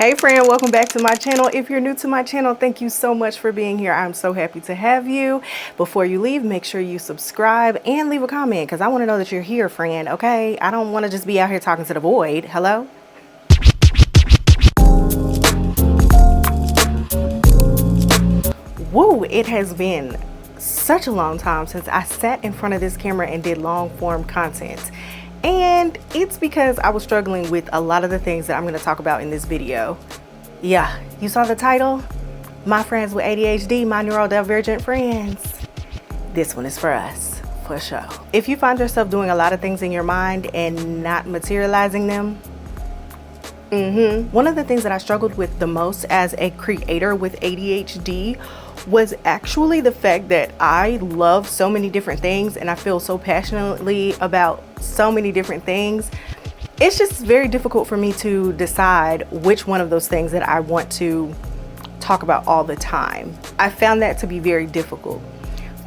Hey friend, welcome back to my channel. If you're new to my channel, thank you so much for being here. I'm so happy to have you. Before you leave, make sure you subscribe and leave a comment because I want to know that you're here, friend, okay? I don't want to just be out here talking to the void. Hello? Woo, it has been such a long time since I sat in front of this camera and did long form content. And it's because I was struggling with a lot of the things that I'm going to talk about in this video. Yeah, you saw the title? My friends with ADHD, my neurodivergent friends. This one is for us, for sure. If you find yourself doing a lot of things in your mind and not materializing them, one of the things that I struggled with the most as a creator with ADHD was actually the fact that I love so many different things and I feel so passionately about so many different things. It's just very difficult for me to decide which one of those things that I want to talk about all the time. I found that to be very difficult.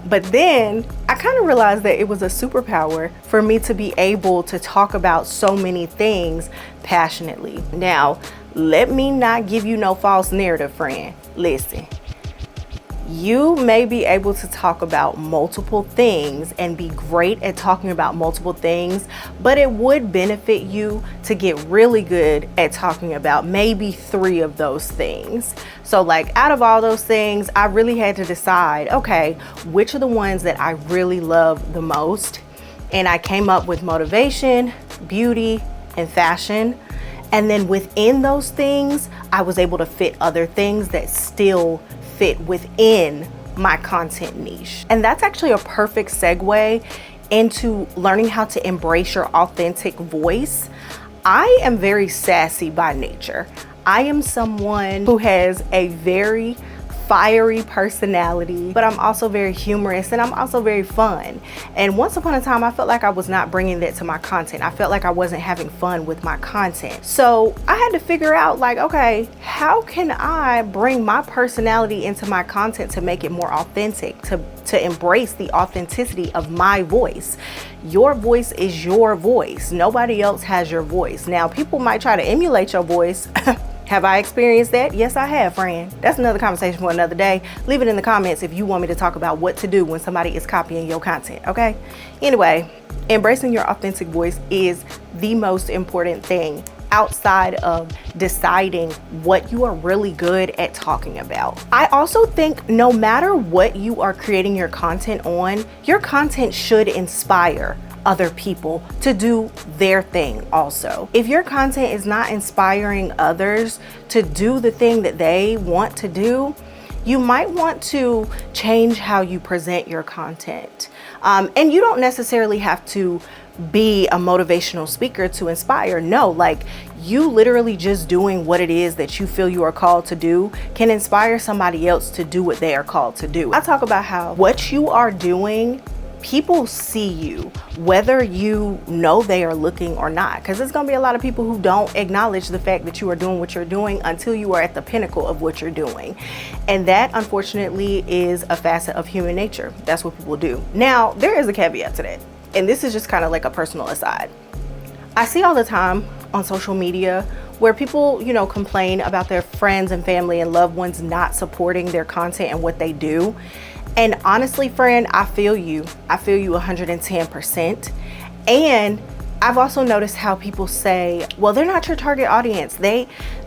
But then I kind of realized that it was a superpower for me to be able to talk about so many things passionately. Now, let me not give you no false narrative, friend. Listen. You may be able to talk about multiple things and be great at talking about multiple things, but it would benefit you to get really good at talking about maybe 3 of those things. So like out of all those things, I really had to decide, okay, which are the ones that I really love the most? And I came up with motivation, beauty, and fashion. And then within those things, I was able to fit other things that still fit within my content niche. And that's actually a perfect segue into learning how to embrace your authentic voice. I am very sassy by nature. I am someone who has a very fiery personality, but I'm also very humorous and I'm also very fun. And once upon a time, I felt like I was not bringing that to my content. I felt like I wasn't having fun with my content. So I had to figure out like, okay, how can I bring my personality into my content to make it more authentic, to embrace the authenticity of my voice? Your voice is your voice. Nobody else has your voice. Now, people might try to emulate your voice. Have I experienced that? Yes, I have, friend. That's another conversation for another day. Leave it in the comments if you want me to talk about what to do when somebody is copying your content, okay? Anyway, embracing your authentic voice is the most important thing outside of deciding what you are really good at talking about. I also think no matter what you are creating your content on, your content should inspire other people to do their thing also. If your content is not inspiring others to do the thing that they want to do, you might want to change how you present your content. And you don't necessarily have to be a motivational speaker to inspire. No, like you literally just doing what it is that you feel you are called to do can inspire somebody else to do what they are called to do. I talk about how what you are doing, people see you, whether you know they are looking or not, because there's gonna be a lot of people who don't acknowledge the fact that you are doing what you're doing until you are at the pinnacle of what you're doing. And that unfortunately is a facet of human nature. That's what people do. Now, there is a caveat to that. And this is just kind of like a personal aside. I see all the time on social media where people, you know, complain about their friends and family and loved ones not supporting their content and what they do. And honestly, friend, I feel you 110%. And I've also noticed how people say, well, they're not your target audience.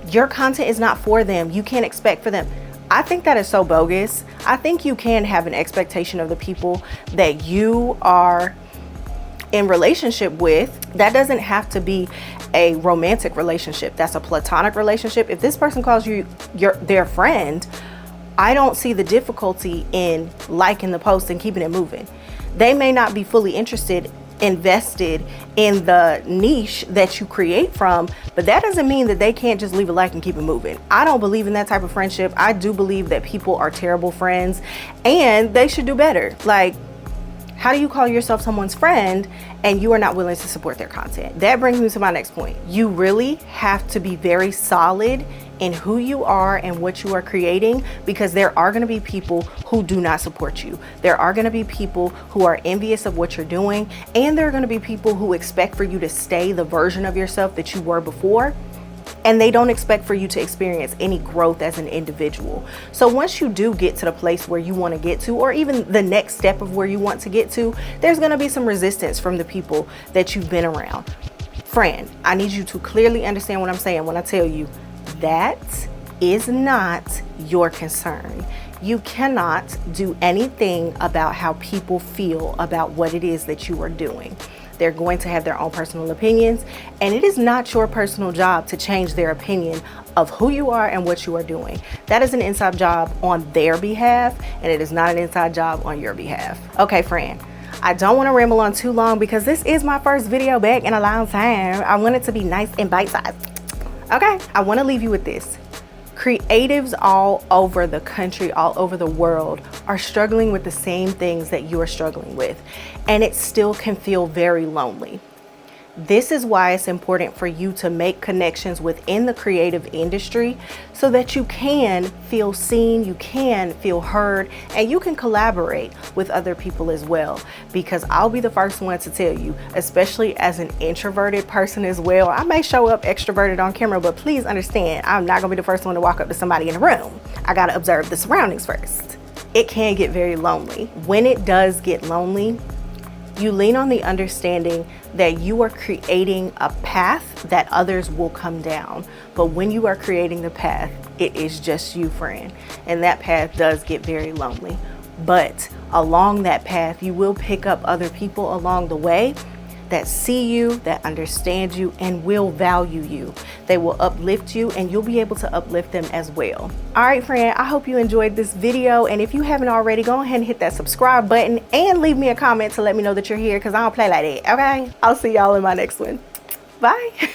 Your content is not for them. You can't expect for them. I think that is so bogus. I think you can have an expectation of the people that you are in relationship with. That doesn't have to be a romantic relationship. That's a platonic relationship. If this person calls you their friend, I don't see the difficulty in liking the post and keeping it moving. They may not be fully invested in the niche that you create from, but that doesn't mean that they can't just leave a like and keep it moving. I don't believe in that type of friendship. I do believe that people are terrible friends and they should do better. Like, how do you call yourself someone's friend and you are not willing to support their content? That brings me to my next point. You really have to be very solid in who you are and what you are creating, because there are going to be people who do not support you. There are going to be people who are envious of what you're doing, and there are going to be people who expect for you to stay the version of yourself that you were before. and they don't expect for you to experience any growth as an individual. So once you do get to the place where you want to get to, or even the next step of where you want to get to, there's going to be some resistance from the people that you've been around. Friend, I need you to clearly understand what I'm saying when I tell you that is not your concern. You cannot do anything about how people feel about what it is that you are doing. They're going to have their own personal opinions, and it is not your personal job to change their opinion of who you are and what you are doing. That is an inside job on their behalf, and it is not an inside job on your behalf. Okay, friend, I don't want to ramble on too long because this is my first video back in a long time. I want it to be nice and bite-sized. Okay, I want to leave you with this. Creatives all over the country, all over the world are struggling with the same things that you are struggling with, and it still can feel very lonely. This is why it's important for you to make connections within the creative industry so that you can feel seen, you can feel heard, and you can collaborate with other people as well. Because I'll be the first one to tell you, especially as an introverted person as well, I may show up extroverted on camera, but please understand, I'm not gonna be the first one to walk up to somebody in the room. I gotta observe the surroundings first. It can get very lonely. When it does get lonely, you lean on the understanding that you are creating a path that others will come down. But when you are creating the path, it is just you, friend. And that path does get very lonely. But along that path, you will pick up other people along the way that see you, that understand you, and will value you. They will uplift you, and you'll be able to uplift them as well. All right, friend, I hope you enjoyed this video. And if you haven't already, go ahead and hit that subscribe button and leave me a comment to let me know that you're here, because I don't play like that, okay? I'll see y'all in my next one. Bye.